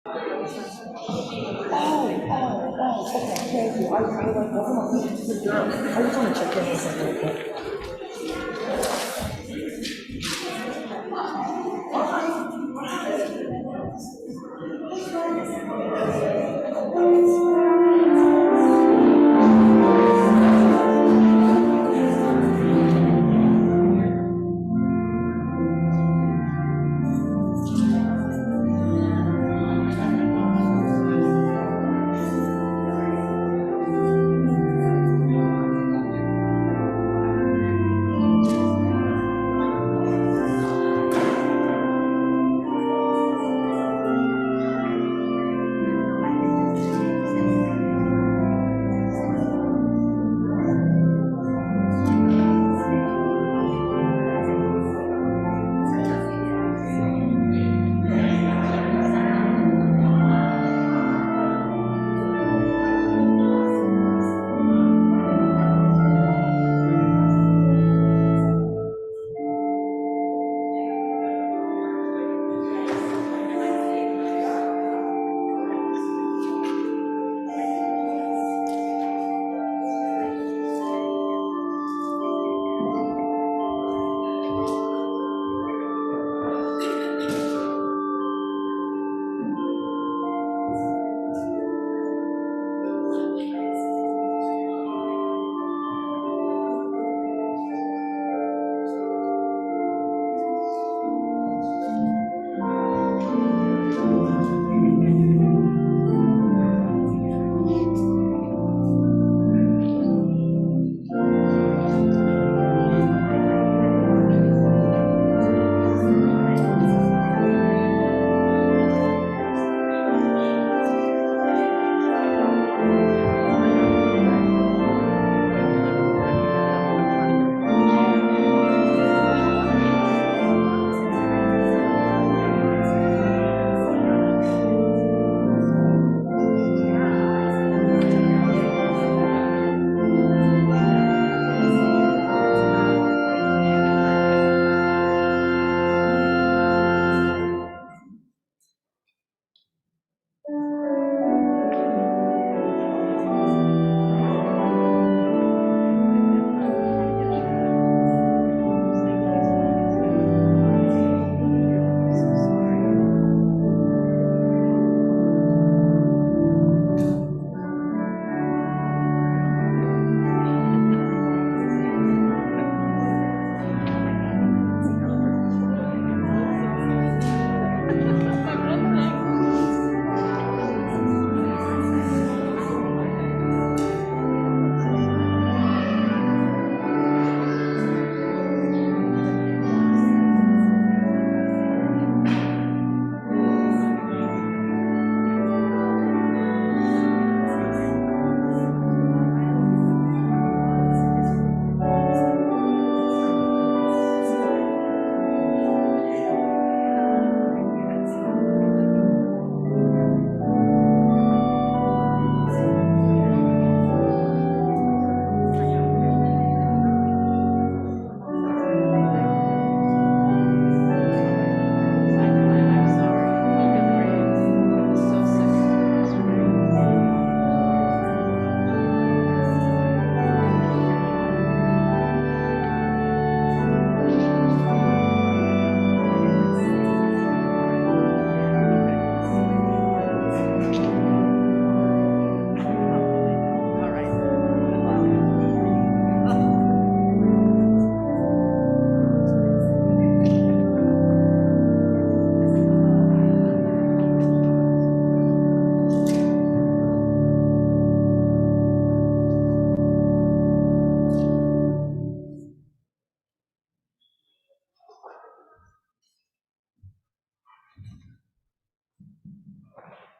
Okay, thank you. I just want to check in with something real quick.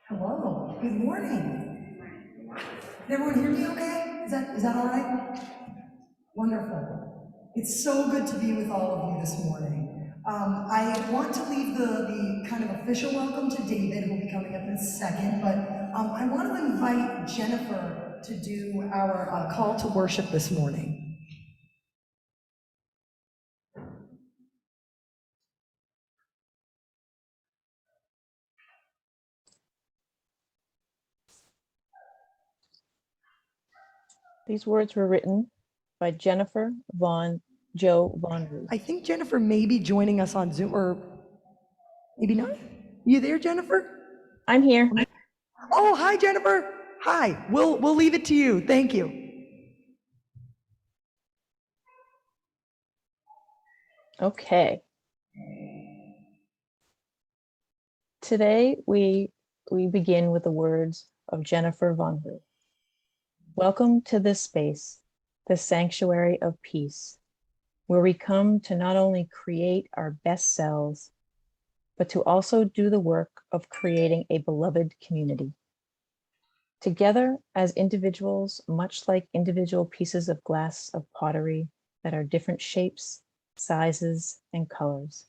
Hello, good morning. Can everyone hear me okay? Is that all right? Wonderful. It's so good to be with all of you this morning. I want to leave the kind of official welcome to David, who will be coming up in a second, but I want to invite Jennifer to do our call to worship this morning. These words were written by Jennifer Jo Von Ruth. I think Jennifer may be joining us on Zoom, or maybe not. You there, Jennifer? I'm here. Oh, hi, Jennifer. Hi. We'll leave it to you. Thank you. Okay. Today we begin with the words of Jennifer Von Ruth. Welcome to this space, the sanctuary of peace, where we come to not only create our best selves, but to also do the work of creating a beloved community. Together as individuals, much like individual pieces of glass of pottery that are different shapes, sizes, and colors,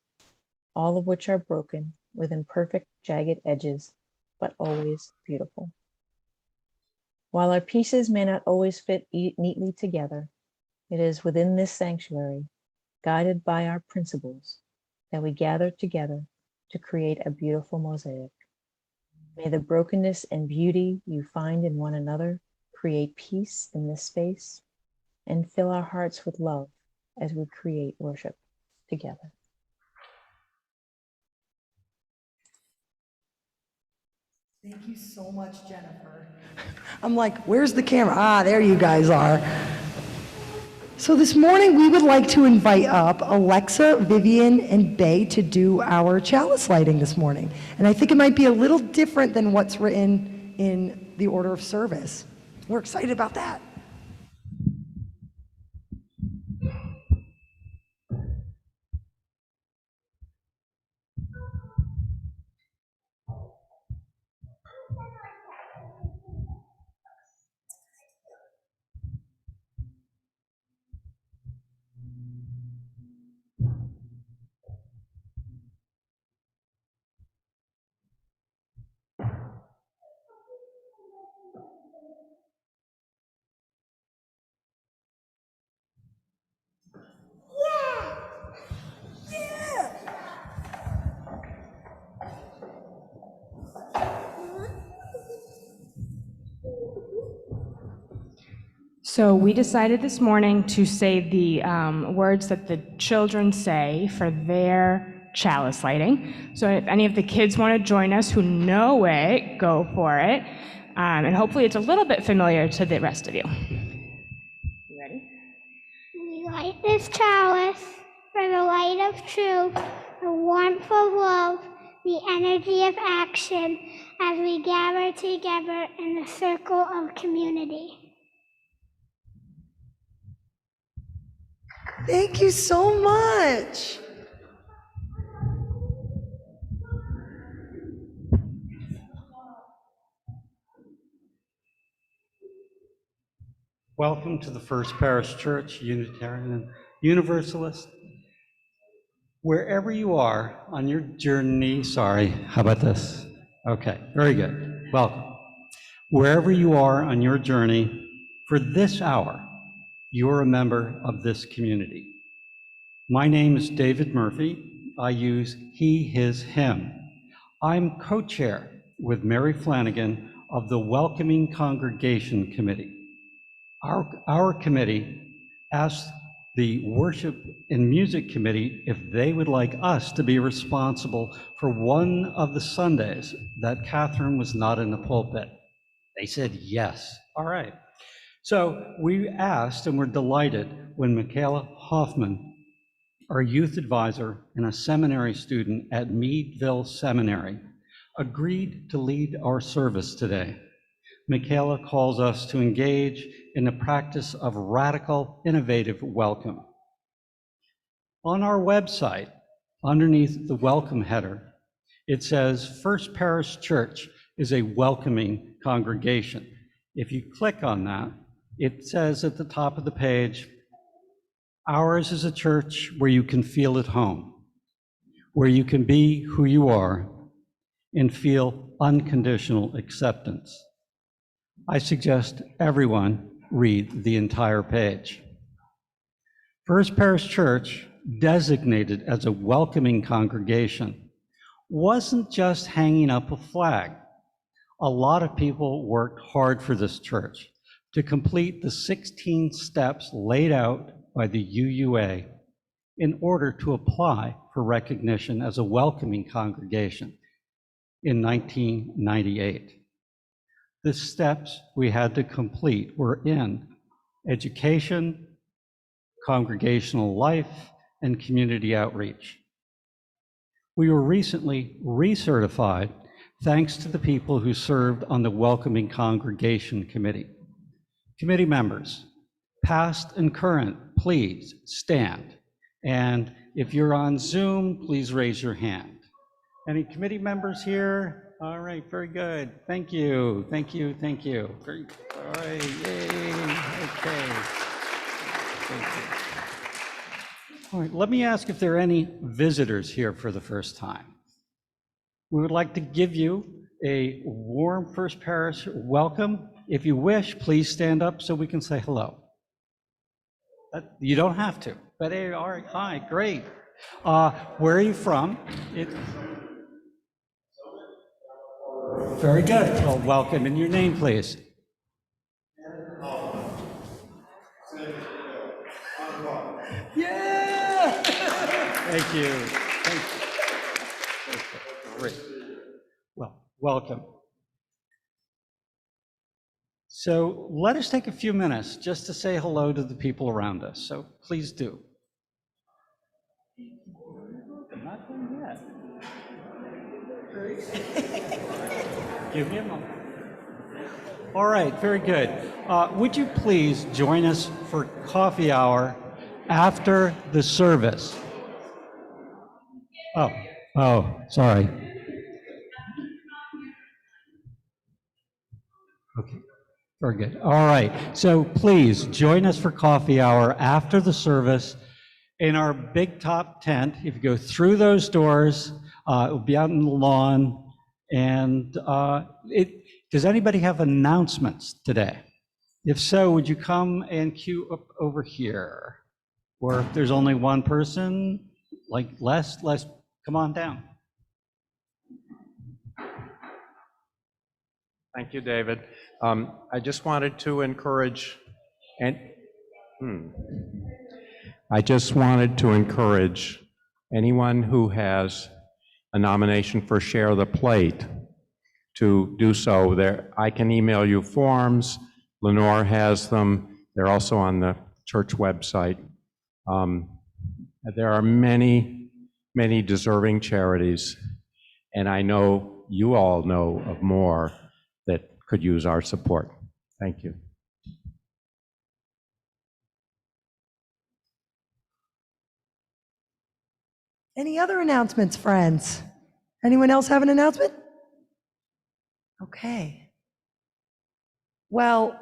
all of which are broken with imperfect, jagged edges, but always beautiful. While our pieces may not always fit neatly together, it is within this sanctuary, guided by our principles, that we gather together to create a beautiful mosaic. May the brokenness and beauty you find in one another create peace in this space and fill our hearts with love as we create worship together. Thank you so much, Jennifer. I'm like, where's the camera? Ah, there you guys are. So this morning we would like to invite up Alexa, Vivian, and Bay to do our chalice lighting this morning. And I think it might be a little different than what's written in the order of service. We're excited about that. So we decided this morning to say the words that the children say for their chalice lighting. So if any of the kids want to join us who know it, go for it. And hopefully it's a little bit familiar to the rest of you. You ready? We light this chalice for the light of truth, the warmth of love, the energy of action as we gather together in the circle of community. Thank you so much. Welcome to the First Parish Church, Unitarian and Universalist. Wherever you are on your journey, how about this? Okay, very good. Welcome. Wherever you are on your journey, for this hour, you're a member of this community. My name is David Murphy. I use he, his, him. I'm co-chair with Mary Flanagan of the Welcoming Congregation Committee. Our committee asked the Worship and Music Committee if they would like us to be responsible for one of the Sundays that Catherine was not in the pulpit. They said yes. All right. So we asked and were delighted when Michaela Hoffman, our youth advisor and a seminary student at Meadville Seminary, agreed to lead our service today. Michaela calls us to engage in the practice of radical, innovative welcome. On our website, underneath the welcome header, it says First Parish Church is a welcoming congregation. If you click on that, it says at the top of the page, ours is a church where you can feel at home, where you can be who you are and feel unconditional acceptance. I suggest everyone read the entire page. First Parish Church, designated as a welcoming congregation, wasn't just hanging up a flag. A lot of people worked hard for this church to complete the 16 steps laid out by the UUA in order to apply for recognition as a welcoming congregation in 1998. The steps we had to complete were in education, congregational life, and community outreach. We were recently recertified thanks to the people who served on the Welcoming Congregation Committee. Committee members, past and current, please stand. And if you're on Zoom, please raise your hand. Any committee members here? All right, very good. Thank you, thank you, thank you. Very, all right, yay, okay. Thank you. All right, let me ask if there are any visitors here for the first time. We would like to give you a warm First Parish welcome. If you wish, please stand up so we can say hello. You don't have to, but hey, all right, hi, great. Where are you from? Very good. Well, welcome. And your name, please. Yeah! Thank you. Thank you. Great. Well, welcome. So let us take a few minutes just to say hello to the people around us. So please do. Not done yet. Give me a moment. All right, very good. Would you please join us for coffee hour after the service? Oh, sorry. Okay, very good. All right, so please join us for coffee hour after the service in our big top tent. If you go through those doors, it will be out on the lawn. And does anybody have announcements today? If so, would you come and queue up over here? Or if there's only one person, like Les, come on down. Thank you, David. I just wanted to encourage, anyone who has a nomination for Share the Plate to do so. There, I can email you forms. Lenore has them. They're also on the church website. There are many, many deserving charities, and I know you all know of more that could use our support. Thank you. Any other announcements, friends? Anyone else have an announcement? Okay. Well,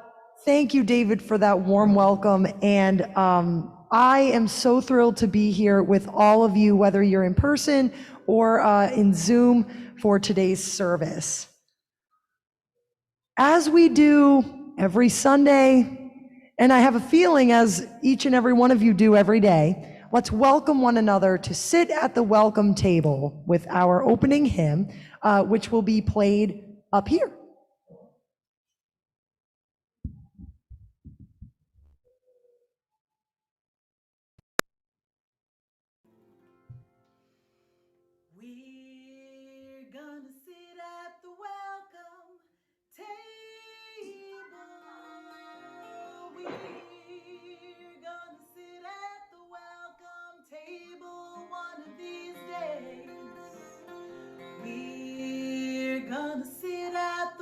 thank you, David, for that warm welcome. And I am so thrilled to be here with all of you, whether you're in person or in Zoom for today's service. As we do every Sunday, and I have a feeling as each and every one of you do every day, let's welcome one another to sit at the welcome table with our opening hymn, which will be played up here. We're gonna sit at the welcome table. We're gonna sit at the welcome table one of these days. We're gonna sit at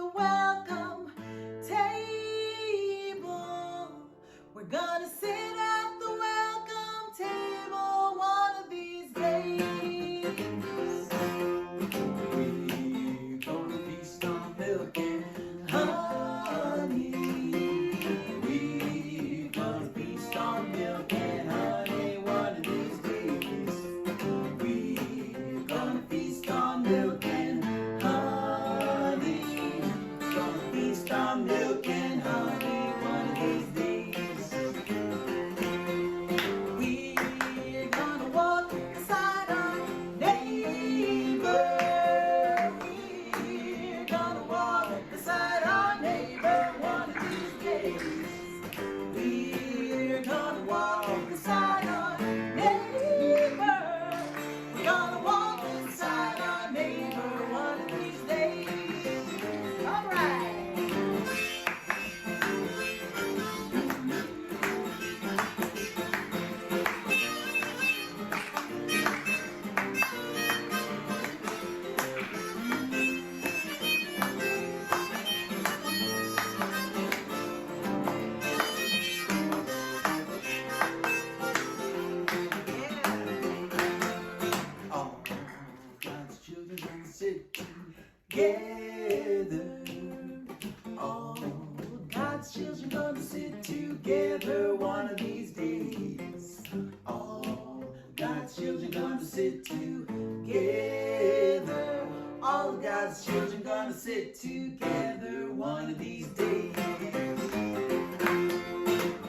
together one of these days.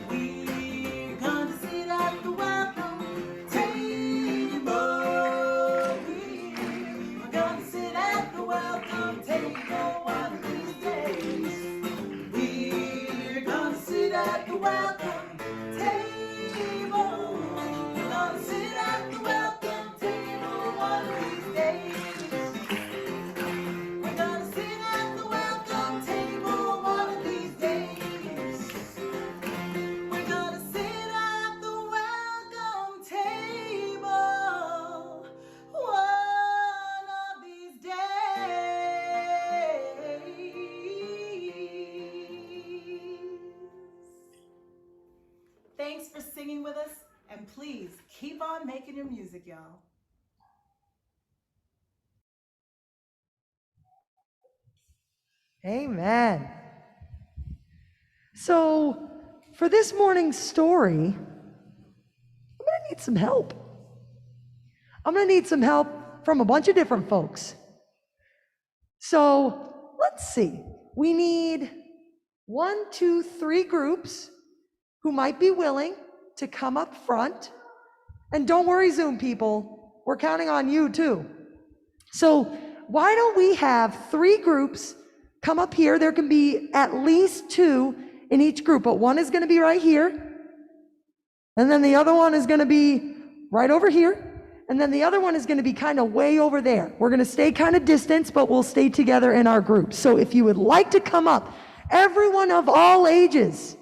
We're gonna sit at the welcome table. We're gonna sit at the welcome table one of these days. We're gonna sit at the welcome table. We're gonna sit at the welcome table one of these days. We're gonna sit at the welcome table one of these days. We're gonna sit at the welcome table one of these days. Thanks for singing with us, and please keep on making your music, y'all. Amen. So, for this morning's story, I'm going to need some help. I'm going to need some help from a bunch of different folks. So, let's see. We need 1, 2, 3 groups who might be willing to come up front. And don't worry, Zoom people, we're counting on you too. So, why don't we have 3 groups come up here? There can be at least 2 in each group, but one is going to be right here, and then the other one is going to be right over here, and then the other one is going to be kind of way over there. We're going to stay kind of distant, but we'll stay together in our groups. So if you would like to come up, everyone of all ages.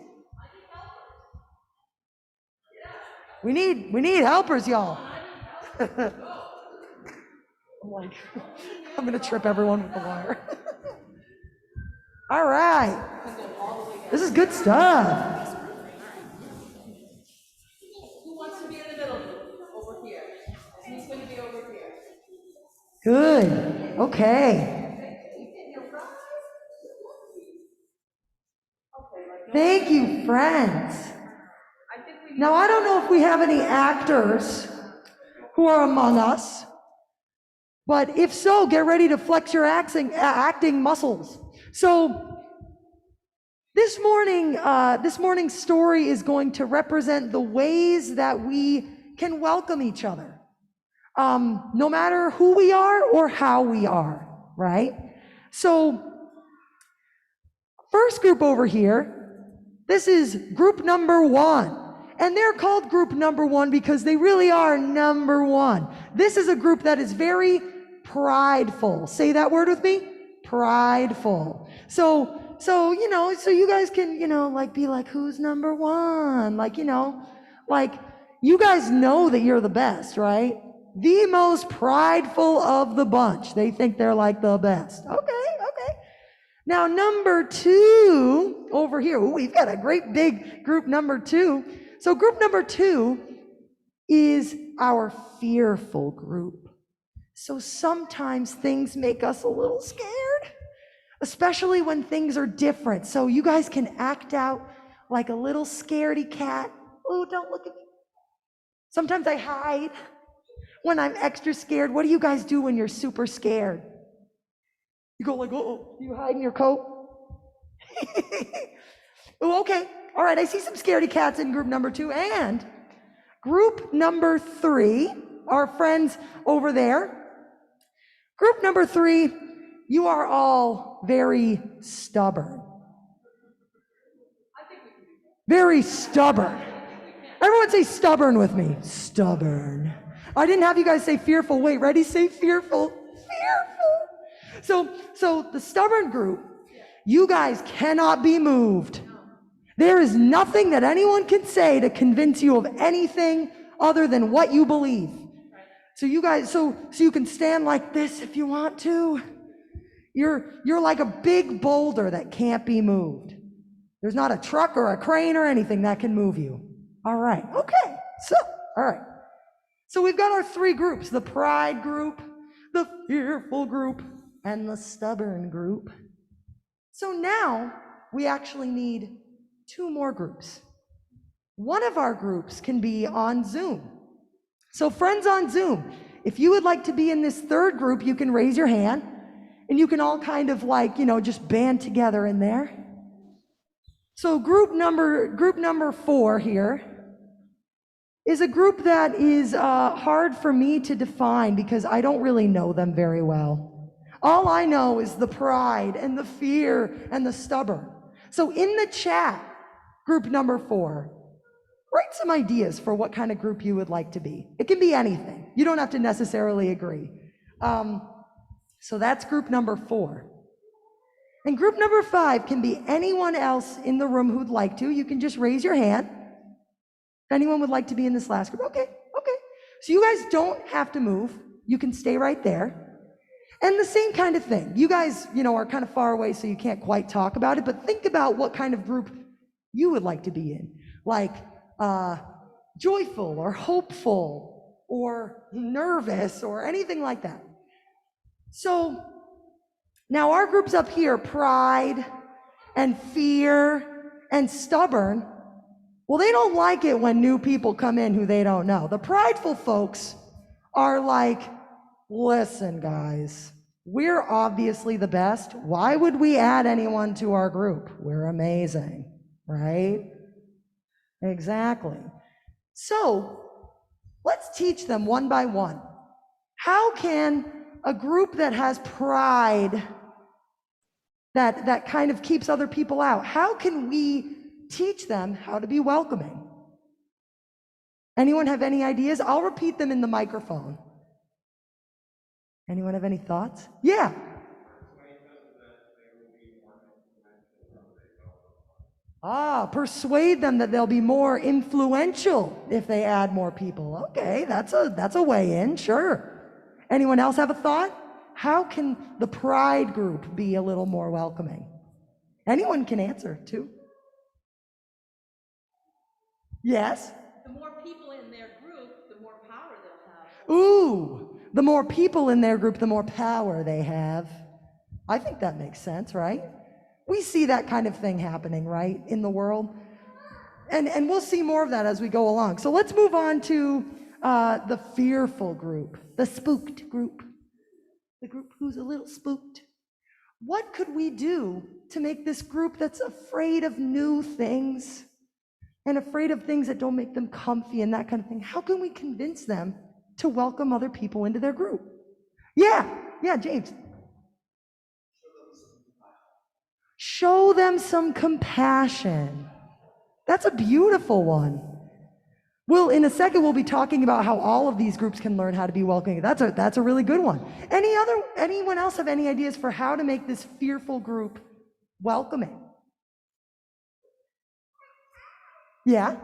We need helpers, y'all. I'm going to trip everyone with the wire. All right. This is good stuff. Who wants to be in the middle? Over here. Who's going to be over here? Good. Okay. Thank you, friends. Now, I don't know if we have any actors who are among us, but if so, get ready to flex your acting muscles. So, this morning's story is going to represent the ways that we can welcome each other, no matter who we are or how we are, right? So, first group over here, this is group number 1. And they're called group number 1 because they really are number 1. This is a group that is very prideful. Say that word with me. Prideful. So you guys can, be like, who's number 1? You guys know that you're the best, right? The most prideful of the bunch. They think they're like the best. Okay. Now, number 2 over here. Ooh, we've got a great big group number 2. So group number 2 is our fearful group. So sometimes things make us a little scared, especially when things are different. So you guys can act out like a little scaredy cat. Oh, don't look at me. Sometimes I hide when I'm extra scared. What do you guys do when you're super scared? You go like, oh, you hide in your coat? Oh, okay. All right, I see some scaredy cats in group number 2. And group number 3, our friends over there. Group number 3, you are all very stubborn. Very stubborn. Everyone say stubborn with me. Stubborn. I didn't have you guys say fearful. Wait, ready? Say fearful. Fearful. So the stubborn group, you guys cannot be moved. There is nothing that anyone can say to convince you of anything other than what you believe. So you guys, so you can stand like this if you want to. You're like a big boulder that can't be moved. There's not a truck or a crane or anything that can move you. All right. Okay. All right. So we've got our 3 groups: the pride group, the fearful group, and the stubborn group. So now we actually need 2 more groups. One of our groups can be on Zoom. So friends on Zoom, if you would like to be in this 3rd group, you can raise your hand. And you can all kind of like, just band together in there. So group number 4 here is a group that is hard for me to define because I don't really know them very well. All I know is the pride and the fear and the stubborn. So in the chat, group number 4, write some ideas for what kind of group you would like to be. It can be anything. You don't have to necessarily agree. So that's group number 4. And group number 5 can be anyone else in the room who'd like to. You can just raise your hand. If anyone would like to be in this last group, okay. So you guys don't have to move. You can stay right there. And the same kind of thing. You guys, are kind of far away, so you can't quite talk about it, but think about what kind of group you would like to be in. Like joyful or hopeful or nervous or anything like that. So now our groups up here, pride and fear and stubborn, well, they don't like it when new people come in who they don't know. The prideful folks are like, listen, guys, we're obviously the best. Why would we add anyone to our group? We're amazing, right? Exactly. So let's teach them one by one. How can a group that has pride, that kind of keeps other people out, how can we teach them how to be welcoming? Anyone have any ideas? I'll repeat them in the microphone. Anyone have any thoughts? Yeah. Persuade them that they'll be more influential if they add more people. Okay, that's a way in, sure. Anyone else have a thought? How can the pride group be a little more welcoming? Anyone can answer too. Yes? The more people in their group, the more power they'll have. Ooh, the more people in their group, the more power they have. I think that makes sense, right? We see that kind of thing happening, right, in the world. And we'll see more of that as we go along. So let's move on to the fearful group, the spooked group, the group who's a little spooked. What could we do to make this group that's afraid of new things and afraid of things that don't make them comfy and that kind of thing? How can we convince them to welcome other people into their group? Yeah, James. Show them some compassion. That's a beautiful one. Well, in a second, we'll be talking about how all of these groups can learn how to be welcoming. That's a really good one. Anyone else have any ideas for how to make this fearful group welcoming? Yeah?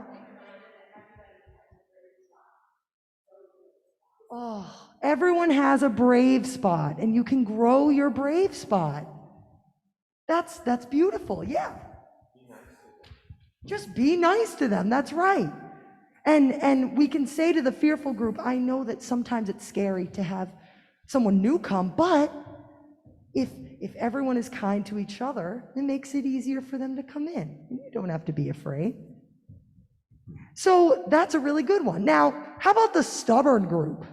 Oh, everyone has a brave spot, and you can grow your brave spot. That's beautiful, yeah. Just be nice to them, that's right. And we can say to the fearful group, I know that sometimes it's scary to have someone new come, but if everyone is kind to each other, it makes it easier for them to come in. You don't have to be afraid. So that's a really good one. Now, how about the stubborn group?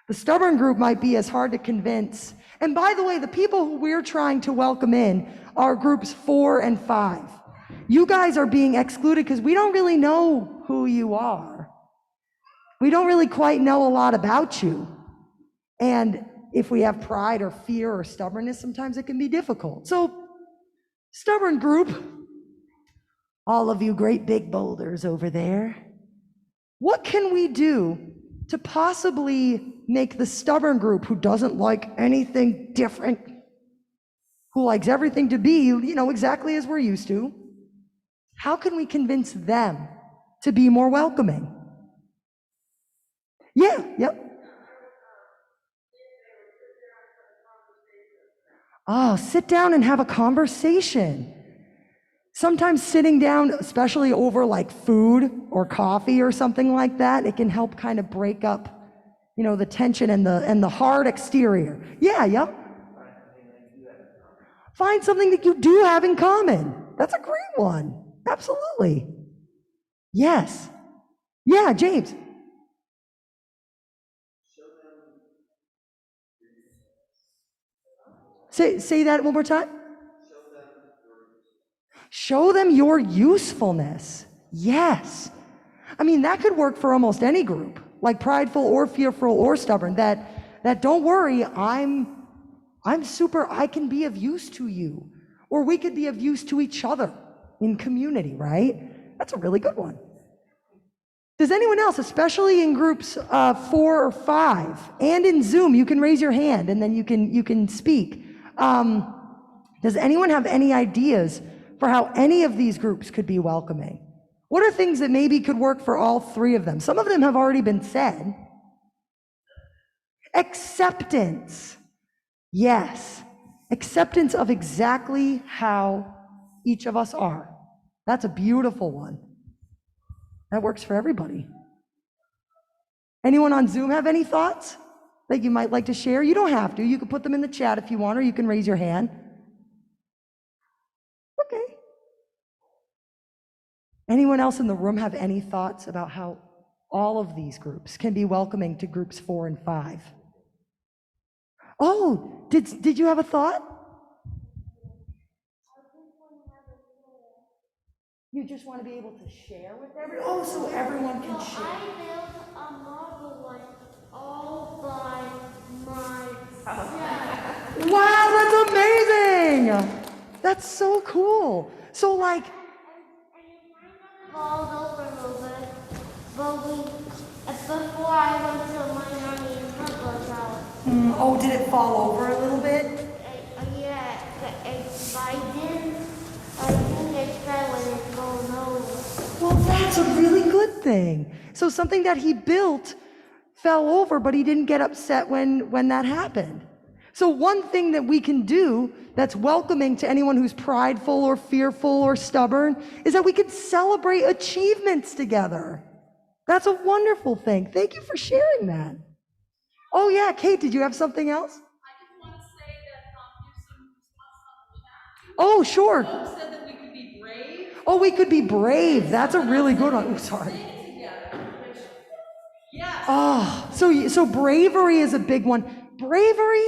The stubborn group might be as hard to convince. And by the way, the people who we're trying to welcome in are groups 4 and 5. You guys are being excluded because we don't really know who you are. We don't really quite know a lot about you. And if we have pride or fear or stubbornness, sometimes it can be difficult. So, stubborn group, all of you great big boulders over there, what can we do to possibly make the stubborn group who doesn't like anything different, who likes everything to be, exactly as we're used to, how can we convince them to be more welcoming? Yeah, yep. Oh, sit down and have a conversation. Sometimes sitting down, especially over like food or coffee or something like that, it can help kind of break up, the tension and the hard exterior. Yeah, yep. Find something that you do have in common. That's a great one. Absolutely. Yes. Yeah, James. Say that one more time. Show them your usefulness. Yes. I mean, that could work for almost any group, like prideful or fearful or stubborn, that don't worry, I can be of use to you. Or we could be of use to each other in community, right? That's a really good one. Does anyone else, especially in groups 4 or 5, and in Zoom, you can raise your hand and then you can speak. Does anyone have any ideas for how any of these groups could be welcoming? What are things that maybe could work for all 3 of them? Some of them have already been said. Acceptance. Yes. Acceptance of exactly how each of us are. That's a beautiful one. That works for everybody. Anyone on Zoom have any thoughts that you might like to share? You don't have to. You can put them in the chat if you want, or you can raise your hand. Okay. Anyone else in the room have any thoughts about how all of these groups can be welcoming to groups 4 and 5? Oh, did you have a thought? You just want to be able to share with everyone? Oh, so everyone can share. I built a marble one all by myself. Wow, that's amazing! That's so cool. So like, And it kind of falls over a little bit, but before I went to my nanny and papa's house. oh, did it fall over a little bit? Yeah, I think it fell when it rolled over. Well, that's a really good thing. So something that he built fell over, but he didn't get upset when that happened. So one thing that we can do that's welcoming to anyone who's prideful or fearful or stubborn is that we can celebrate achievements together. That's a wonderful thing. Thank you for sharing that. Oh yeah, Kate, did you have something else? I just want to say that there's some response on the chat. Oh, sure. Folks said that we could be brave. Oh, we could be brave. That's a really good one. Oh, sorry. Sing it together. Yes. Oh, so bravery is a big one. Bravery,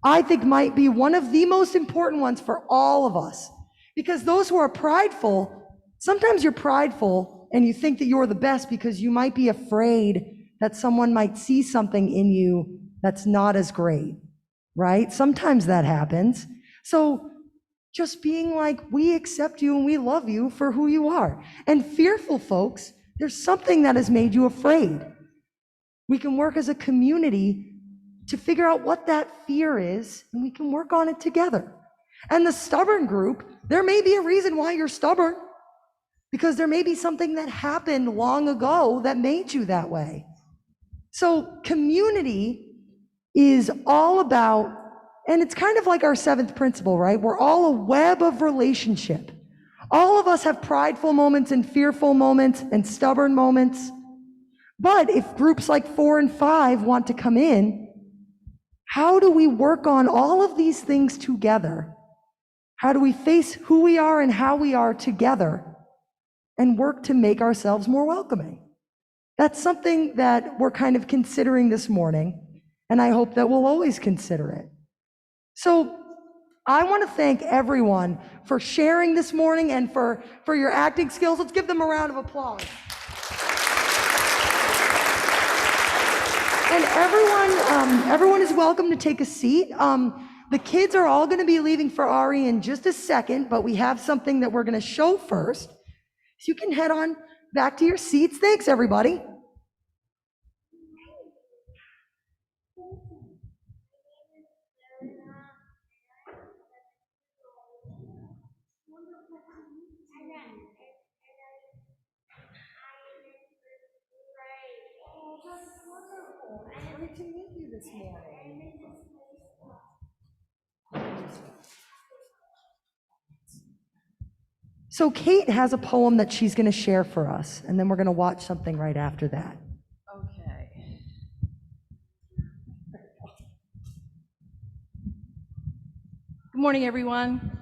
I think, might be one of the most important ones for all of us. Because those who are prideful, sometimes you're prideful and you think that you're the best because you might be afraid that someone might see something in you that's not as great, right? Sometimes that happens. So just being like, we accept you and we love you for who you are. And fearful folks, there's something that has made you afraid. We can work as a community to figure out what that fear is, and we can work on it together. And the stubborn group, there may be a reason why you're stubborn, because there may be something that happened long ago that made you that way. So community is all about, and it's kind of like our 7th principle, right? We're all a web of relationship. All of us have prideful moments and fearful moments and stubborn moments. But if groups like 4 and 5 want to come in, how do we work on all of these things together? How do we face who we are and how we are together and work to make ourselves more welcoming? That's something that we're kind of considering this morning, and I hope that we'll always consider it. So I want to thank everyone for sharing this morning and for your acting skills. Let's give them a round of applause. And everyone is welcome to take a seat. The kids are all going to be leaving for Ari in just a second, but we have something that we're going to show first. So you can head on back to your seats. Thanks, everybody. Great to meet you this morning. So Kate has a poem that she's going to share for us, and then we're going to watch something right after that. Okay. Good morning, everyone.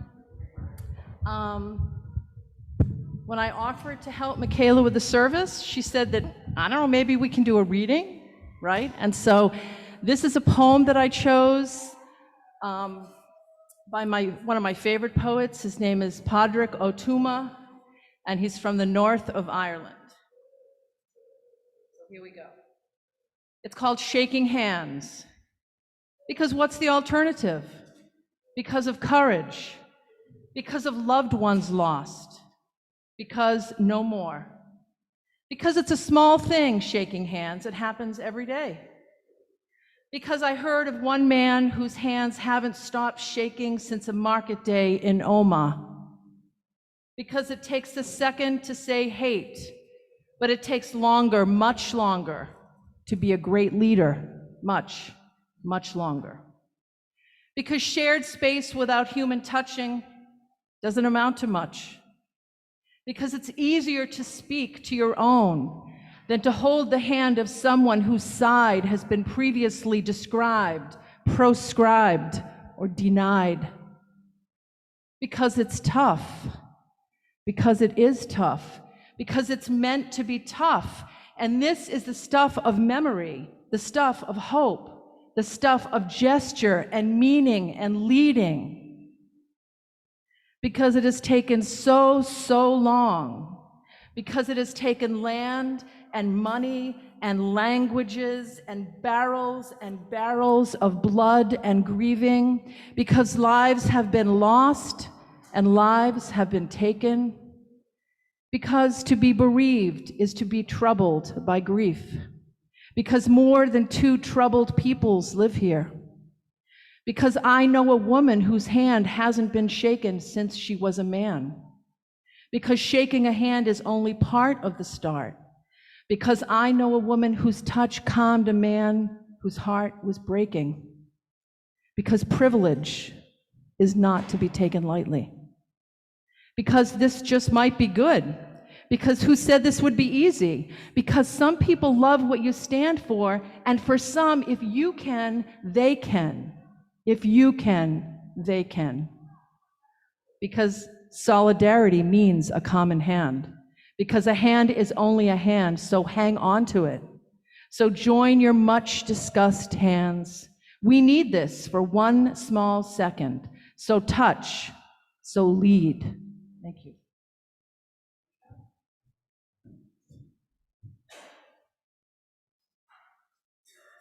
When I offered to help Michaela with the service, she said that, I don't know, maybe we can do a reading, right? And so this is a poem that I chose. by one of my favorite poets. His name is Padraig O'Tuma, and he's from the north of Ireland. So here we go. It's called Shaking Hands. Because what's the alternative? Because of courage, because of loved ones lost, because no more. Because it's a small thing, shaking hands. It happens every day. Because I heard of one man whose hands haven't stopped shaking since a market day in Oma. Because it takes a second to say hate, but it takes longer, much longer, to be a great leader. Much, much longer. Because shared space without human touching doesn't amount to much. Because it's easier to speak to your own than to hold the hand of someone whose side has been previously described, proscribed, or denied. Because it's tough. Because it is tough. Because it's meant to be tough. And this is the stuff of memory, the stuff of hope, the stuff of gesture and meaning and leading. Because it has taken so long, because it has taken land and money and languages and barrels of blood and grieving, because lives have been lost and lives have been taken, because to be bereaved is to be troubled by grief, because more than 2 troubled peoples live here. Because I know a woman whose hand hasn't been shaken since she was a man. Because shaking a hand is only part of the start. Because I know a woman whose touch calmed a man whose heart was breaking. Because privilege is not to be taken lightly. Because this just might be good. Because who said this would be easy? Because some people love what you stand for, and for some, if you can, they can. If you can, they can. Because solidarity means a common hand. Because a hand is only a hand, so hang on to it. So join your much discussed hands. We need this for 1 small second. So touch, so lead. Thank you.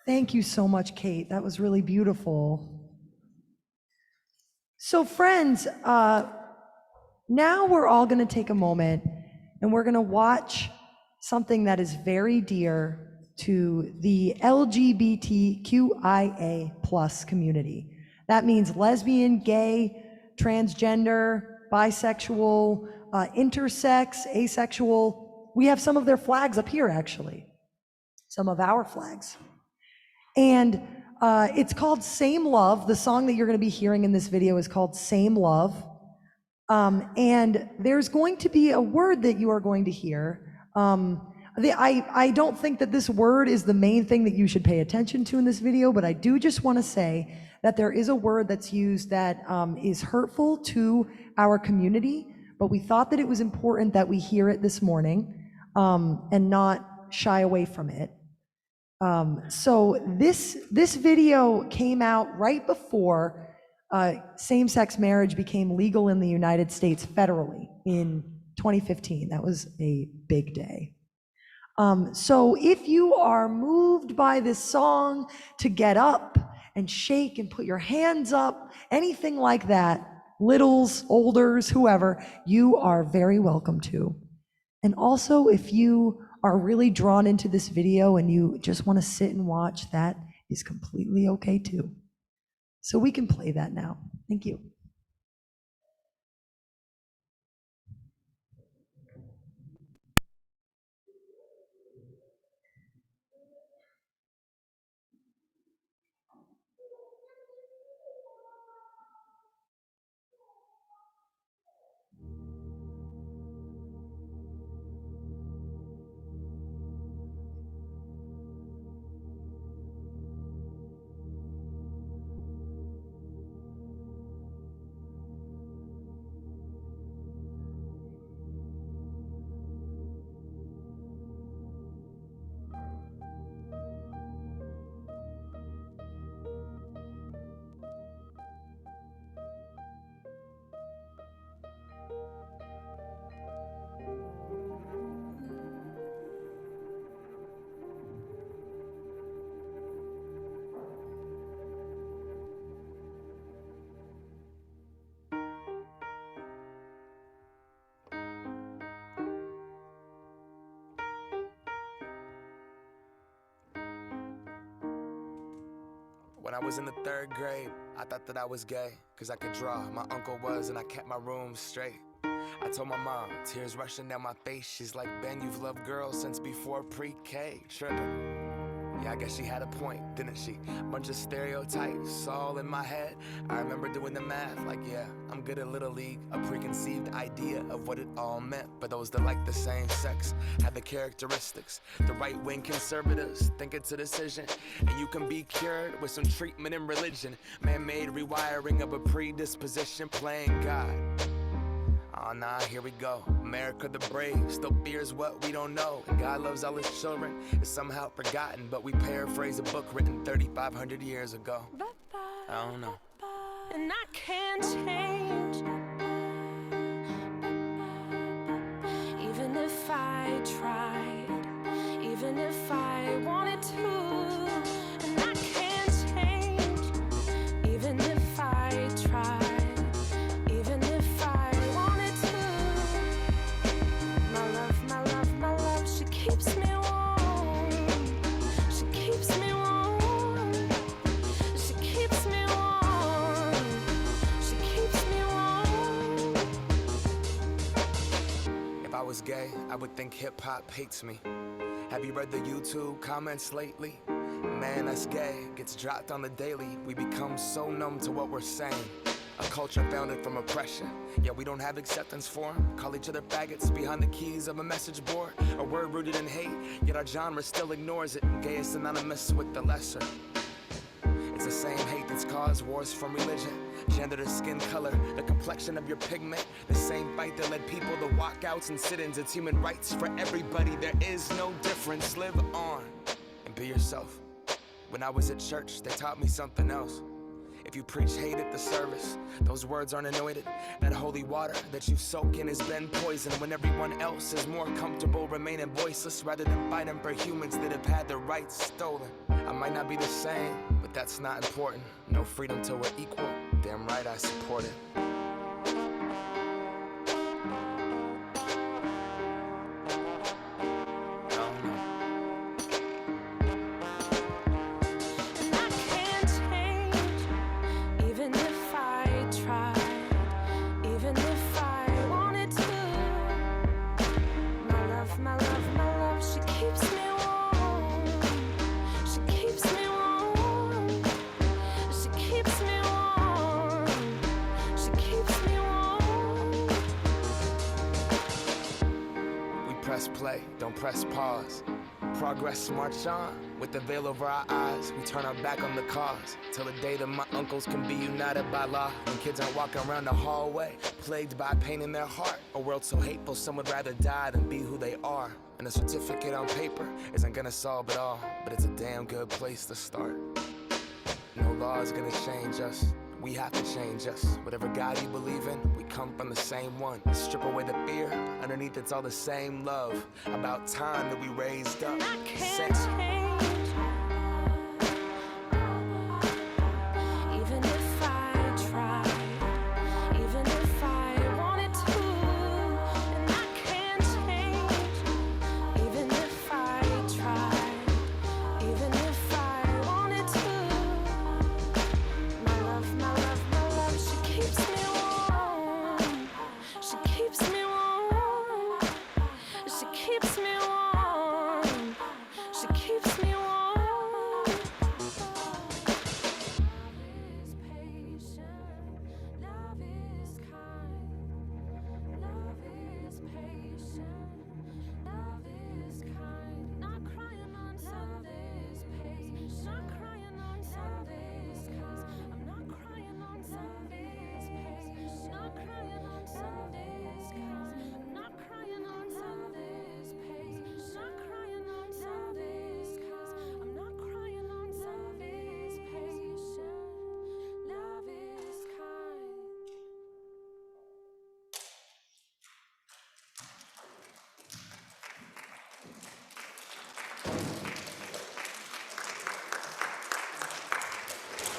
Thank you so much, Kate. That was really beautiful. So friends, now we're all going to take a moment and we're going to watch something that is very dear to the LGBTQIA plus community. That means lesbian, gay, transgender, bisexual, intersex, asexual. We have some of their flags up here, actually. Some of our flags. And it's called Same Love. The song that you're going to be hearing in this video is called Same Love. And there's going to be a word that you are going to hear. I don't think that this word is the main thing that you should pay attention to in this video, but I do just want to say that there is a word that's used that is hurtful to our community, but we thought that it was important that we hear it this morning and not shy away from it. So this video came out right before same-sex marriage became legal in the United States federally in 2015. That was a big day. So if you are moved by this song to get up and shake and put your hands up, anything like that, littles, olders, whoever, you are very welcome to. And also, if you are really drawn into this video and you just want to sit and watch, that is completely okay too. So we can play that now. Thank you. When I was in the 3rd grade, I thought that I was gay, cause I could draw. My uncle was, and I kept my room straight. I told my mom, tears rushing down my face. She's like, Ben, you've loved girls since before pre-K. Tripping. Yeah, I guess she had a point, didn't she? Bunch of stereotypes all in my head. I remember doing the math, like, yeah, I'm good at Little League. A preconceived idea of what it all meant. But those that like the same sex have the characteristics. The right-wing conservatives think it's a decision, and you can be cured with some treatment in religion. Man-made rewiring of a predisposition, playing God. Oh nah, here we go. America the brave still fears what we don't know. And God loves all his children. It's somehow forgotten, but we paraphrase a book written 3,500 years ago. I don't know. And I can't change, even if I tried, even if I wanted to. And I can't change, even if I tried. Keeps me warm. She keeps me warm. She keeps me warm. She keeps me warm. If I was gay, I would think hip-hop hates me. Have you read the YouTube comments lately? Man, that's gay gets dropped on the daily. We become so numb to what we're saying. A culture founded from oppression. Yeah, we don't have acceptance for them. Call each other faggots behind the keys of a message board. A word rooted in hate, yet our genre still ignores it. Gay is synonymous with the lesser. It's the same hate that's caused wars from religion, gender to skin color, the complexion of your pigment. The same fight that led people to walkouts and sit-ins. It's human rights for everybody. There is no difference. Live on and be yourself. When I was at church, they taught me something else. If you preach hate at the service, those words aren't anointed. That holy water that you soak in has been poisoned. When everyone else is more comfortable remaining voiceless rather than fighting for humans that have had their rights stolen. I might not be the same, but that's not important. No freedom till we're equal. Damn right I support it. Press play, don't press pause. Progress march on, with the veil over our eyes. We turn our back on the cause, till the day that my uncles can be united by law. When kids aren't walking around the hallway, plagued by pain in their heart. A world so hateful, some would rather die than be who they are. And a certificate on paper isn't gonna solve it all, but it's a damn good place to start. No law is gonna change us. We have to change us. Whatever God you believe in, we come from the same one. Strip away the fear, underneath it's all the same love. About time that we raised up. I can't change, even if I tried, even if I wanted to. And I can't change, even if I tried, even if I wanted to. My love, she keeps me warm. She keeps me warm. She keeps me warm. She keeps me warm. Love is patient. Love is kind. Love is patient. Love is kind. Not crying on Sundays, patient. Not crying on Sundays, 'cause I'm not crying on Sundays, patient. Not crying on Sundays, 'cause I'm not crying on Sundays, patient. Not crying on Sundays, 'cause I'm not crying on Sundays, patient. Love is kind.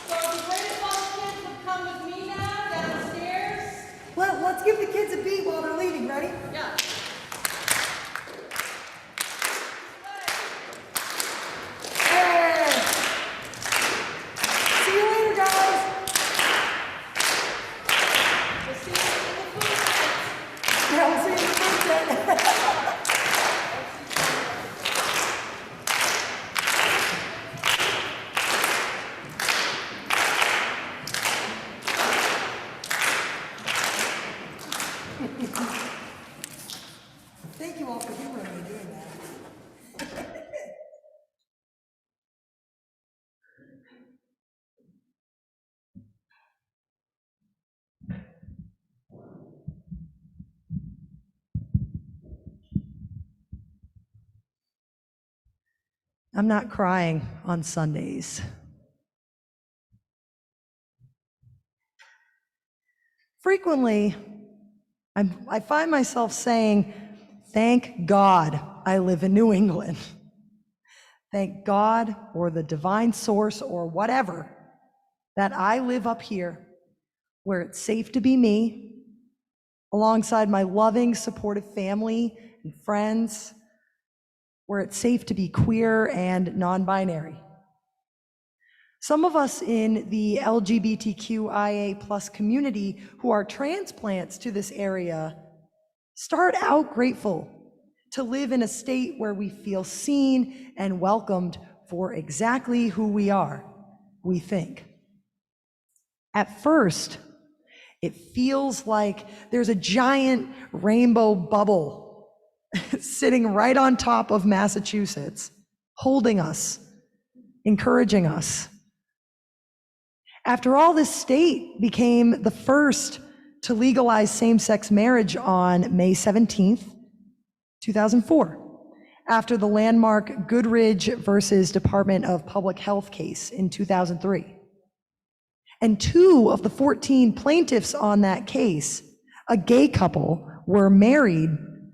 So the greatest all kids would come with me now downstairs. Well, let's give the kids a beat while they're leaving. Ready? Yeah. Hey! Yeah, we'll see you in person. Thank you all for humoring me doing that. I'm not crying on Sundays. Frequently, I find myself saying, thank God I live in New England. Thank God or the divine source or whatever that I live up here where it's safe to be me, alongside my loving, supportive family and friends, where it's safe to be queer and non-binary. Some of us in the LGBTQIA plus community who are transplants to this area start out grateful to live in a state where we feel seen and welcomed for exactly who we are, we think. At first, it feels like there's a giant rainbow bubble sitting right on top of Massachusetts, holding us, encouraging us. After all, this state became the first to legalize same-sex marriage on May 17th, 2004, after the landmark Goodridge versus Department of Public Health case in 2003. And 2 of the 14 plaintiffs on that case, a gay couple, were married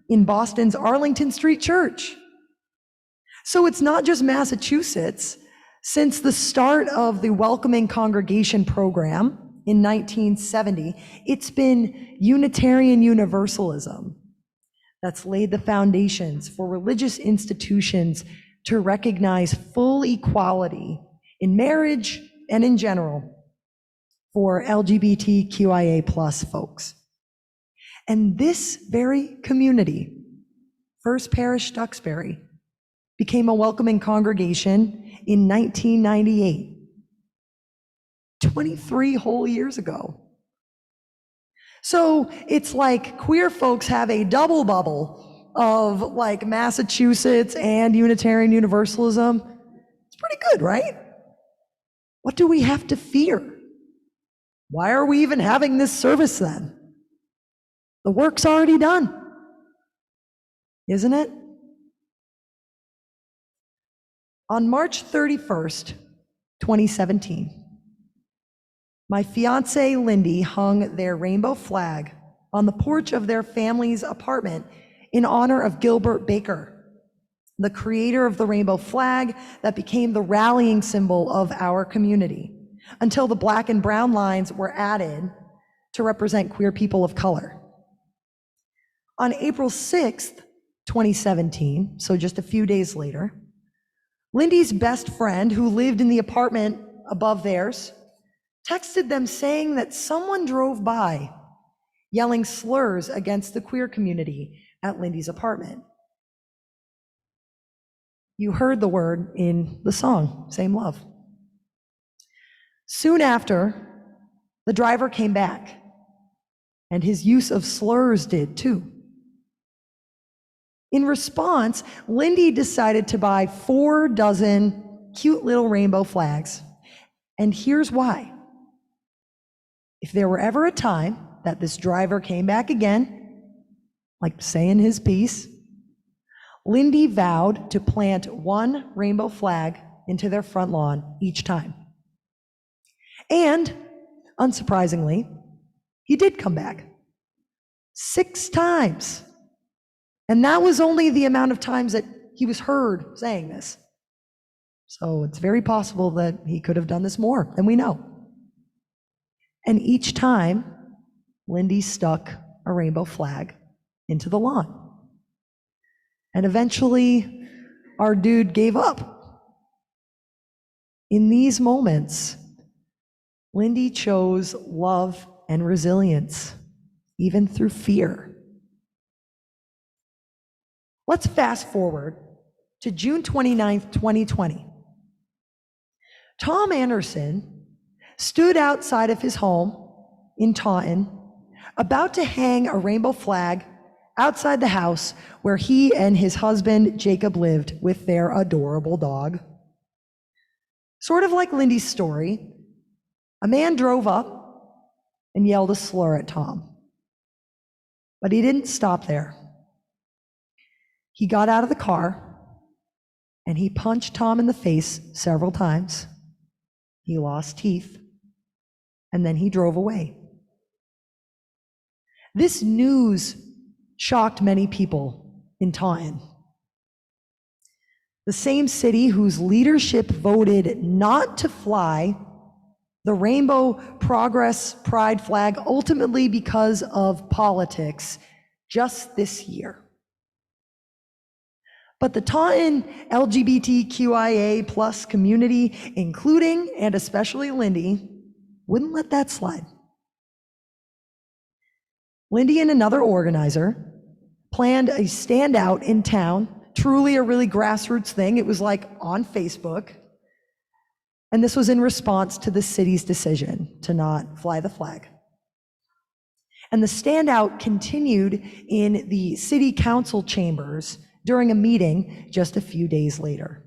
in Boston's Arlington Street Church. So it's not just Massachusetts. Since the start of the Welcoming Congregation program in 1970, it's been Unitarian Universalism that's laid the foundations for religious institutions to recognize full equality in marriage and in general for LGBTQIA plus folks. And this very community, First Parish Duxbury, became a welcoming congregation in 1998, 23 whole years ago. So it's like queer folks have a double bubble of like Massachusetts and Unitarian Universalism. It's pretty good, right? What do we have to fear? Why are we even having this service then? The work's already done, isn't it? On March 31st, 2017, my fiance Lindy hung their rainbow flag on the porch of their family's apartment in honor of Gilbert Baker, the creator of the rainbow flag that became the rallying symbol of our community, until the black and brown lines were added to represent queer people of color. On April 6th, 2017, so just a few days later, Lindy's best friend, who lived in the apartment above theirs, texted them saying that someone drove by yelling slurs against the queer community at Lindy's apartment. You heard the word in the song, Same Love. Soon after, the driver came back, and his use of slurs did too. In response, Lindy decided to buy 4 dozen cute little rainbow flags. And here's why. If there were ever a time that this driver came back again, like saying his piece, Lindy vowed to plant 1 rainbow flag into their front lawn each time. And, unsurprisingly, he did come back 6 times. And that was only the amount of times that he was heard saying this. So it's very possible that he could have done this more than we know. And each time, Lindy stuck a rainbow flag into the lawn. And eventually, our dude gave up. In these moments, Lindy chose love and resilience, even through fear. Let's fast forward to June 29th, 2020. Tom Anderson stood outside of his home in Taunton, about to hang a rainbow flag outside the house where he and his husband Jacob lived with their adorable dog. Sort of like Lindy's story, a man drove up and yelled a slur at Tom. But he didn't stop there. He got out of the car and he punched Tom in the face several times. He lost teeth, and then he drove away. This news shocked many people in Taunton. The same city whose leadership voted not to fly the Rainbow Progress Pride flag, ultimately because of politics, just this year. But the Taunton LGBTQIA plus community, including and especially Lindy, wouldn't let that slide. Lindy and another organizer planned a standout in town, truly a really grassroots thing. It was like on Facebook. And this was in response to the city's decision to not fly the flag. And the standout continued in the city council chambers during a meeting just a few days later.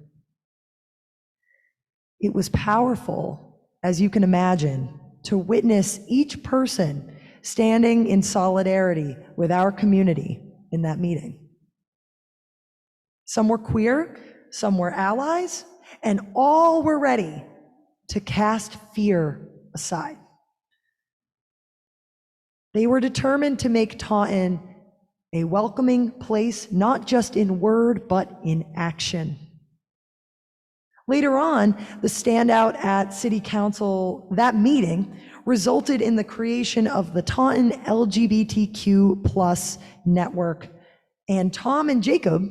It was powerful, as you can imagine, to witness each person standing in solidarity with our community in that meeting. Some were queer, some were allies, and all were ready to cast fear aside. They were determined to make Taunton a welcoming place, not just in word, but in action. Later on, the standout at City Council, that meeting, resulted in the creation of the Taunton LGBTQ plus network. And Tom and Jacob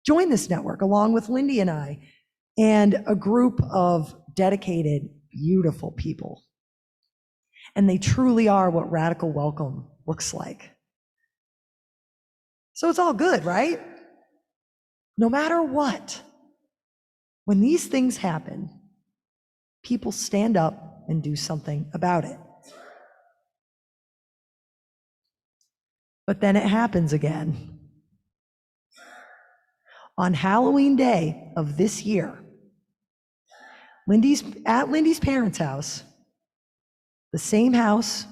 joined this network along with Lindy and I, and a group of dedicated, beautiful people. And they truly are what radical welcome looks like. So it's all good, right? No matter what, when these things happen, people stand up and do something about it. But then it happens again. On Halloween Day of this year, at Lindy's parents' house, the same house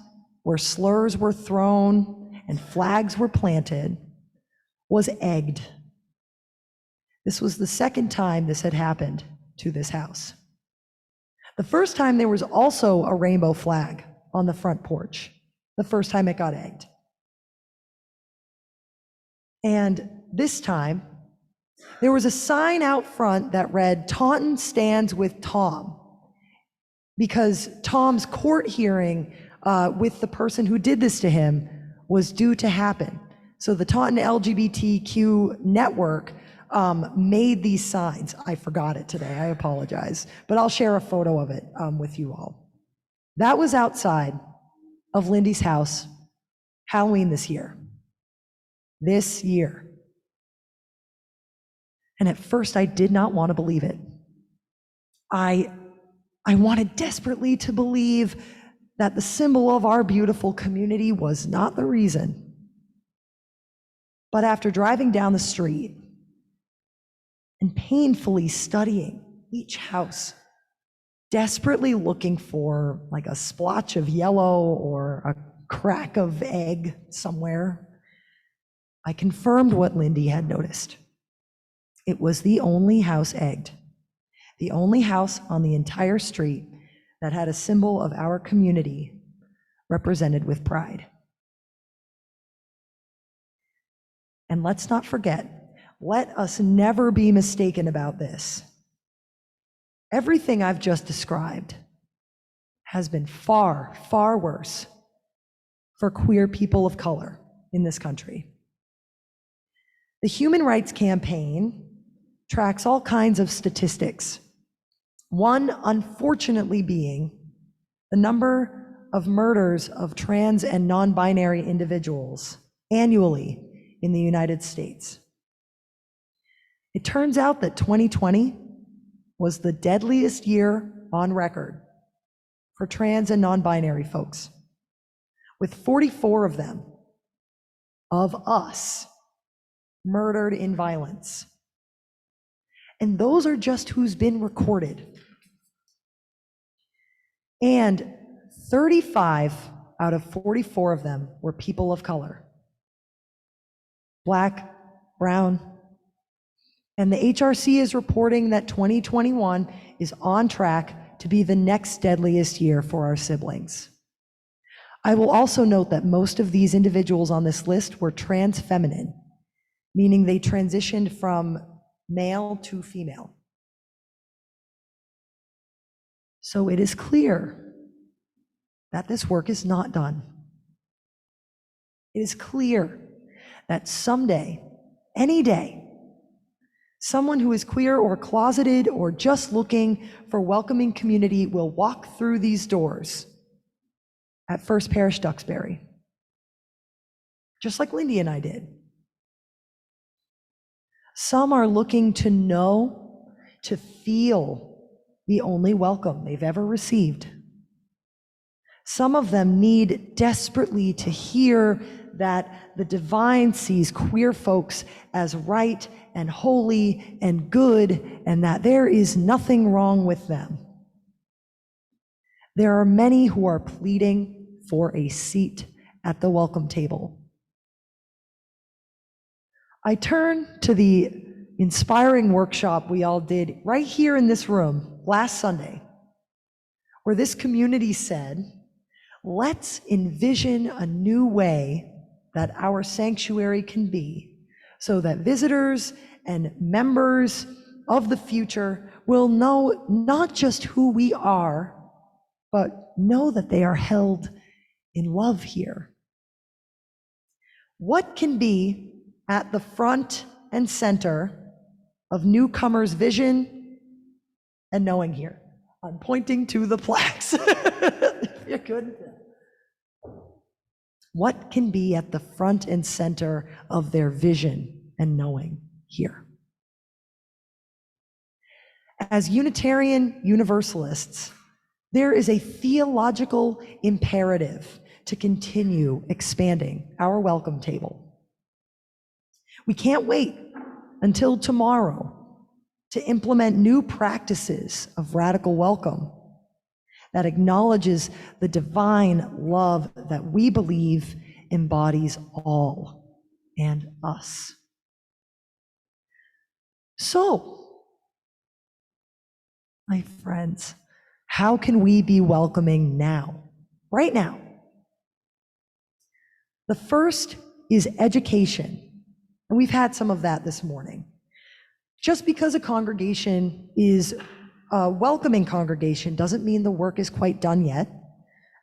where slurs were thrown and flags were planted, was egged. This was the second time this had happened to this house. The first time there was also a rainbow flag on the front porch, the first time it got egged. And this time, there was a sign out front that read, "Taunton stands with Tom," because Tom's court hearing with the person who did this to him was due to happen. So the Taunton LGBTQ network made these signs. I forgot it today, I apologize, but I'll share a photo of it with you all. That was outside of Lindy's house, Halloween this year. This year. And at first I did not want to believe it. I wanted desperately to believe that the symbol of our beautiful community was not the reason. But after driving down the street and painfully studying each house, desperately looking for like a splotch of yellow or a crack of egg somewhere, I confirmed what Lindy had noticed. It was the only house egged, the only house on the entire street that had a symbol of our community represented with pride. And let's not forget, let us never be mistaken about this. Everything I've just described has been far, far worse for queer people of color in this country. The Human Rights Campaign tracks all kinds of statistics. One, unfortunately, being the number of murders of trans and non-binary individuals annually in the United States. It turns out that 2020 was the deadliest year on record for trans and non-binary folks, with 44 of them, of us, murdered in violence. And those are just who's been recorded. And 35 out of 44 of them were people of color. Black, brown. And the HRC is reporting that 2021 is on track to be the next deadliest year for our siblings. I will also note that most of these individuals on this list were trans feminine, meaning they transitioned from male to female. So it is clear that this work is not done. It is clear that someday, any day, someone who is queer or closeted or just looking for welcoming community will walk through these doors at First Parish Duxbury, just like Lindy and I did. Some are looking to know, to feel the only welcome they've ever received. Some of them need desperately to hear that the divine sees queer folks as right and holy and good, and that there is nothing wrong with them. There are many who are pleading for a seat at the welcome table. I turn to the inspiring workshop we all did right here in this room last Sunday, where this community said, let's envision a new way that our sanctuary can be so that visitors and members of the future will know not just who we are, but know that they are held in love here. What can be at the front and center of newcomers' vision and knowing here? I'm pointing to the plaques. If you couldn't. What can be at the front and center of their vision and knowing here? As Unitarian Universalists, there is a theological imperative to continue expanding our welcome table. We can't wait until tomorrow to implement new practices of radical welcome that acknowledges the divine love that we believe embodies all and us. So, my friends, how can we be welcoming now, right now? The first is education, and we've had some of that this morning. Just because a congregation is a welcoming congregation doesn't mean the work is quite done yet.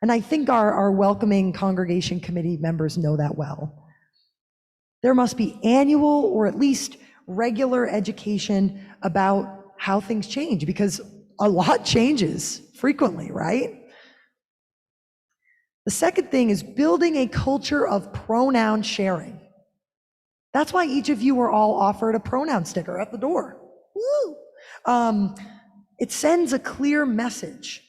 And I think our welcoming congregation committee members know that well. There must be annual or at least regular education about how things change, because a lot changes frequently, right? The second thing is building a culture of pronoun sharing. That's why each of you were all offered a pronoun sticker at the door. Woo! It sends a clear message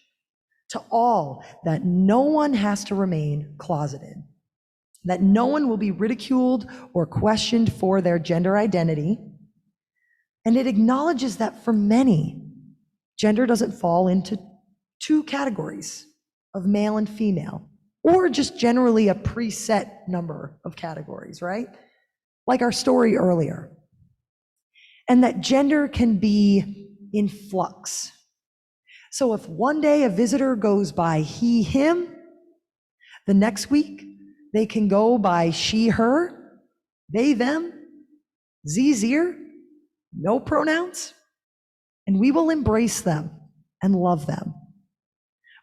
to all that no one has to remain closeted, that no one will be ridiculed or questioned for their gender identity. And it acknowledges that for many, gender doesn't fall into two categories of male and female, or just generally a preset number of categories, right? Like our story earlier. And that gender can be in flux. So if one day a visitor goes by he, him, the next week they can go by she, her, they, them, sie, zir, no pronouns, and we will embrace them and love them.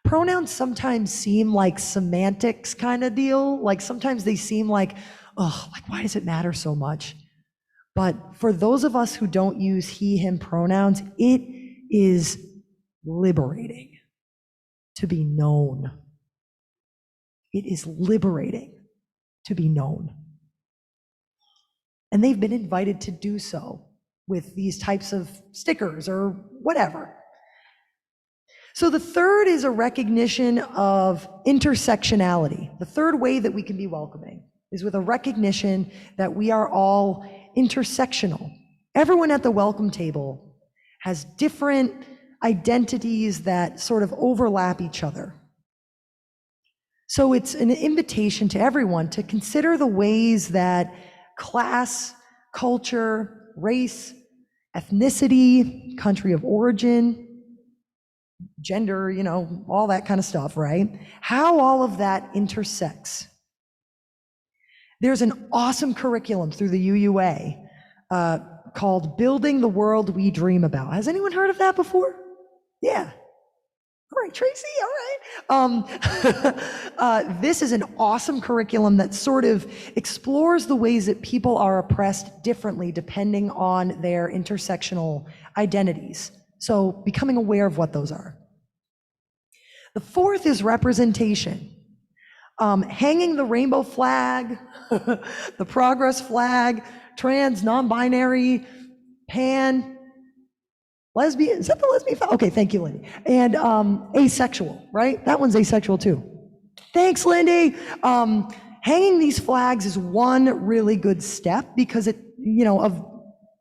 Pronouns sometimes seem like semantics kind of deal, like sometimes they seem like, oh, like why does it matter so much? But for those of us who don't use he, him pronouns, it is liberating to be known. It is liberating to be known. And they've been invited to do so with these types of stickers or whatever. So the third is a recognition of intersectionality. The third way that we can be welcoming is with a recognition that we are all intersectional. Everyone at the welcome table has different identities that sort of overlap each other. So it's an invitation to everyone to consider the ways that class, culture, race, ethnicity, country of origin, gender, all that kind of stuff, right? How all of that intersects. There's an awesome curriculum through the UUA called Building the World We Dream About. Has anyone heard of that before? Yeah. All right, Tracy, all right. This is an awesome curriculum that sort of explores the ways that people are oppressed differently depending on their intersectional identities. So becoming aware of what those are. The fourth is representation. Hanging the rainbow flag, the progress flag, trans, non-binary, pan, lesbian, is that the lesbian flag? Okay, thank you, Lindy. And asexual, right? That one's asexual too. Thanks, Lindy. Hanging these flags is one really good step because of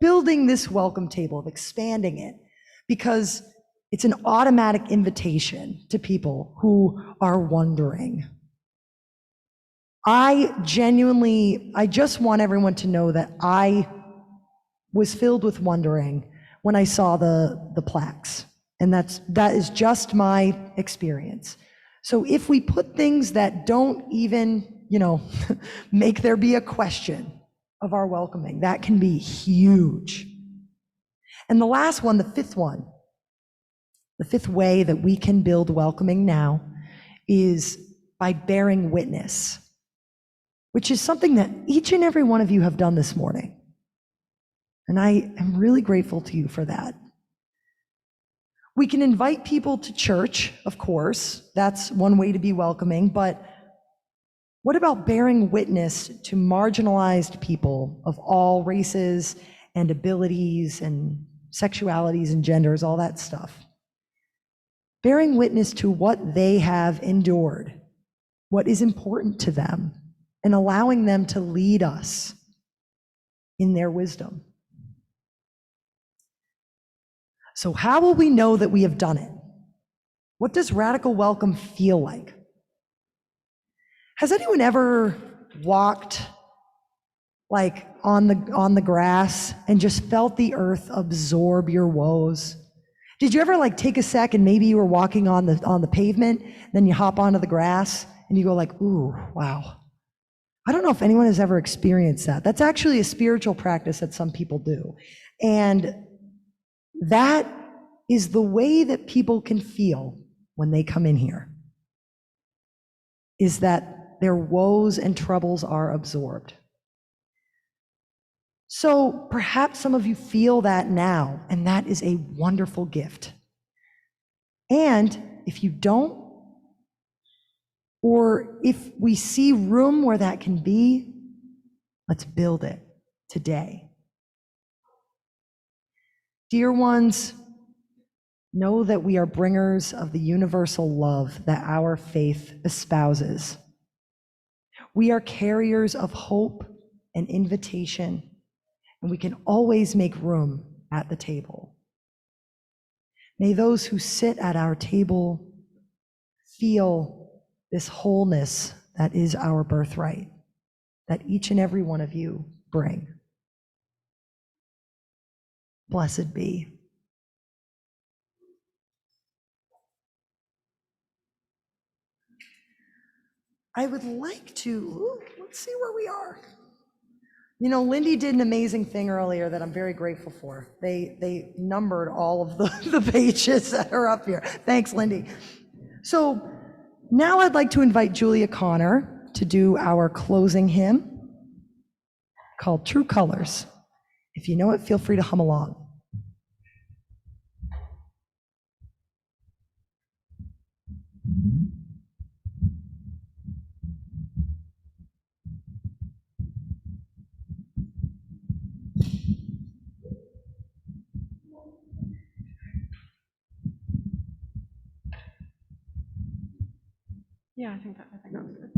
building this welcome table, of expanding it, because it's an automatic invitation to people who are wondering. I just want everyone to know that I was filled with wondering when I saw the plaques. And that is just my experience. So if we put things that don't even, make there be a question of our welcoming, that can be huge. And the last one, the fifth way that we can build welcoming now is by bearing witness, which is something that each and every one of you have done this morning. And I am really grateful to you for that. We can invite people to church, of course. That's one way to be welcoming, but what about bearing witness to marginalized people of all races and abilities and sexualities and genders, all that stuff? Bearing witness to what they have endured, what is important to them, and allowing them to lead us in their wisdom. So how will we know that we have done it? What does radical welcome feel like? Has anyone ever walked like on the grass and just felt the earth absorb your woes? Did you ever like take a sec and maybe you were walking on the pavement, then you hop onto the grass and you go like, ooh, wow. I don't know if anyone has ever experienced that. That's actually a spiritual practice that some people do. And that is the way that people can feel when they come in here, is that their woes and troubles are absorbed. So perhaps some of you feel that now, and that is a wonderful gift. And if you don't, or if we see room where that can be, let's build it today. Dear ones, know that we are bringers of the universal love that our faith espouses. We are carriers of hope and invitation, and we can always make room at the table. May those who sit at our table feel this wholeness that is our birthright, that each and every one of you bring. Blessed be. I would like to, let's see where we are. Lindy did an amazing thing earlier that I'm very grateful for. They numbered all of the pages that are up here. Thanks, Lindy. So now I'd like to invite Julia Connor to do our closing hymn called True Colors. If you know it, feel free to hum along. Yeah, I think that was good.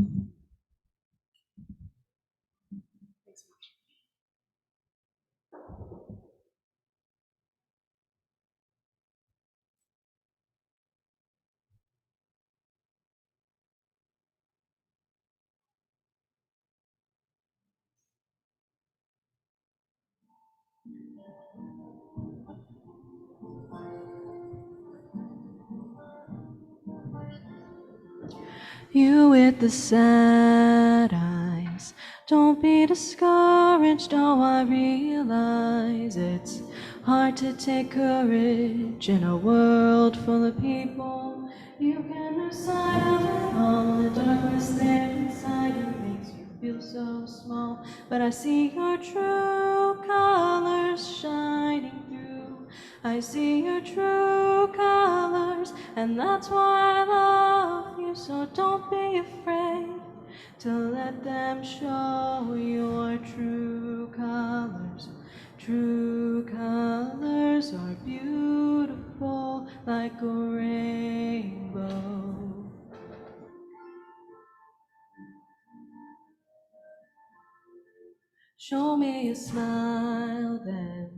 You with the sad eyes, don't be discouraged, oh I realize it's hard to take courage in a world full of people. You can lose sight of it all, the darkness there inside you makes you feel so small. But I see your true colors shining through. I see your true colors, and that's why I love you. So don't be afraid to let them show your true colors. True colors are beautiful like a rainbow. Show me a smile then.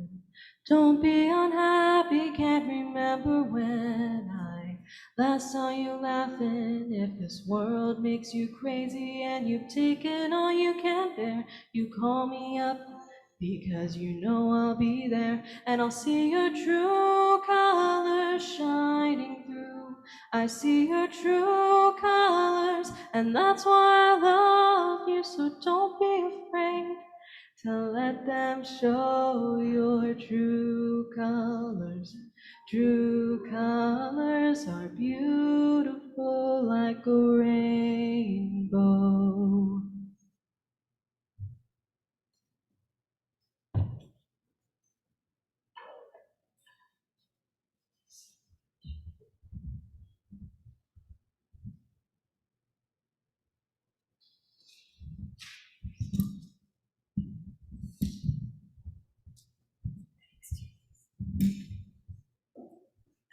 Don't be unhappy, can't remember when I last saw you laughing. If this world makes you crazy and you've taken all you can bear, you call me up because you know I'll be there, and I'll see your true colors shining through. I see your true colors, and that's why I love you. So don't be afraid to let them show your true colors. True colors are beautiful like a rainbow.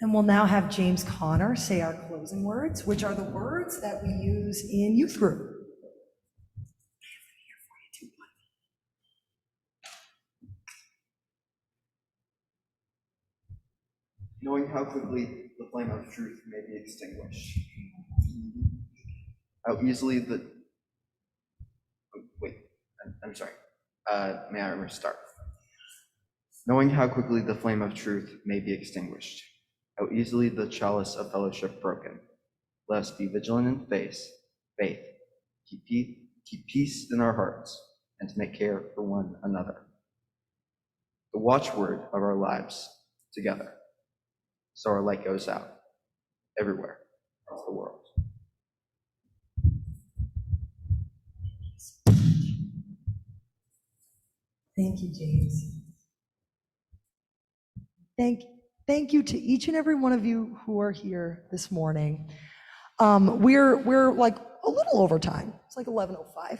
And we'll now have James Connor say our closing words, which are the words that we use in youth group. Knowing how quickly the flame of truth may be extinguished. How easily the... Oh, wait, I'm sorry. May I restart? Knowing how quickly the flame of truth may be extinguished. How easily the chalice of fellowship broken. Let us be vigilant in faith, keep peace in our hearts, and to make care for one another. The watchword of our lives together, so our light goes out everywhere across the world. Thank you, James. Thank you to each and every one of you who are here this morning. We're like a little over time. It's like 11:05.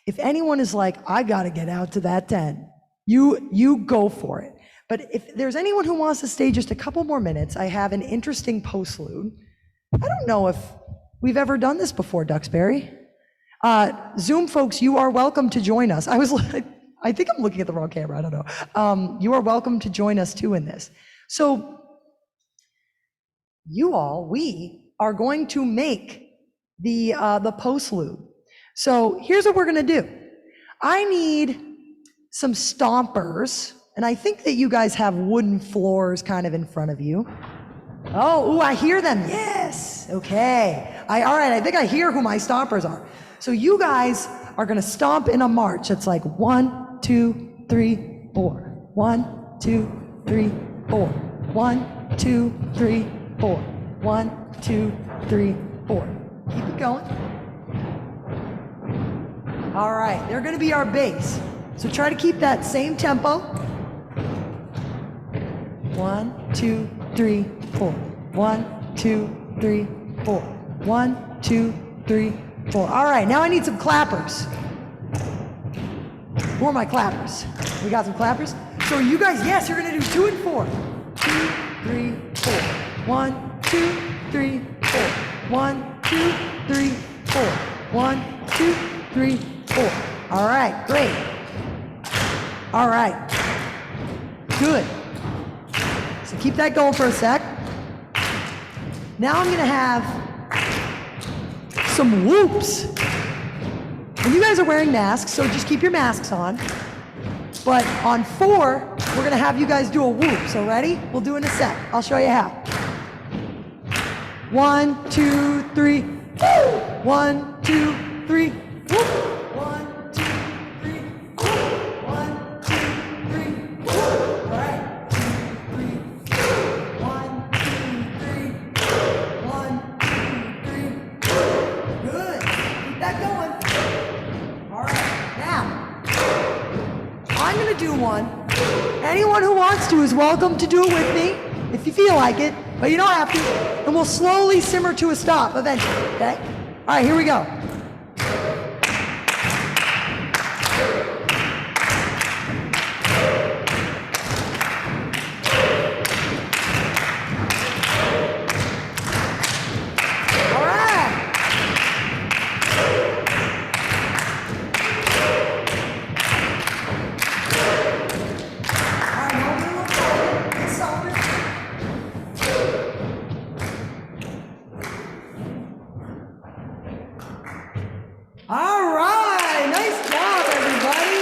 If anyone is like, I gotta get out to that 10, you go for it. But if there's anyone who wants to stay just a couple more minutes, I have an interesting postlude. I don't know if we've ever done this before, Duxbury. Zoom folks, you are welcome to join us. I think I'm looking at the wrong camera, I don't know. You are welcome to join us too in this. So we are going to make the postlude. So here's what we're gonna do. I need some stompers, and I think that you guys have wooden floors kind of in front of you. Oh, ooh, I hear them, yes, okay. All right, I think I hear who my stompers are. So you guys are gonna stomp in a march. It's like 1, 2, 3, 4. 1, 2, 3, 4. 1, 2, 3, 4. 1, 2, 3, 4. Keep it going. All right, they're gonna be our base. So try to keep that same tempo. 1, 2, 3, 4. 1, 2, 3, 4. 1, 2, 3, 4. All right, now I need some clappers. Who are my clappers? We got some clappers? So you guys, yes, you're gonna do 2 and 4. 2, 3, 4. 1, 2, 3, 4. 1, 2, 3, 4. 1, 2, 3, 4. All right, great. All right. Good. So keep that going for a sec. Now I'm gonna have some whoops. And you guys are wearing masks, so just keep your masks on. But on 4, we're gonna have you guys do a whoop. So ready? We'll do it in a sec. I'll show you how. 1, 2, 3. Woo! 1, 2, 3. Whoop! 1, 2, 3. Whoop! 1, 2, 3. Whoop! All right. 2, 3. 1, 2, 3. 1, 2, 3. Good. Keep that going. All right. Now, I'm going to do one. Anyone who wants to is welcome to do it with me if you feel like it, but you don't have to. And we'll slowly simmer to a stop eventually, okay? All right, here we go. All right. All right, hold it a little tighter. Get solid. All right, nice job, everybody.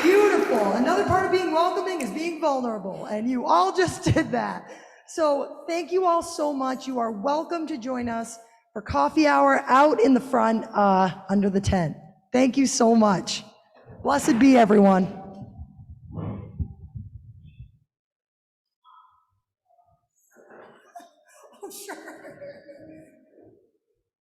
Beautiful. Another part of being welcoming is being vulnerable, and you all just did that. So thank you all so much. You are welcome to join us for coffee hour out in the front under the tent. Thank you so much. Blessed be everyone. Oh, sure.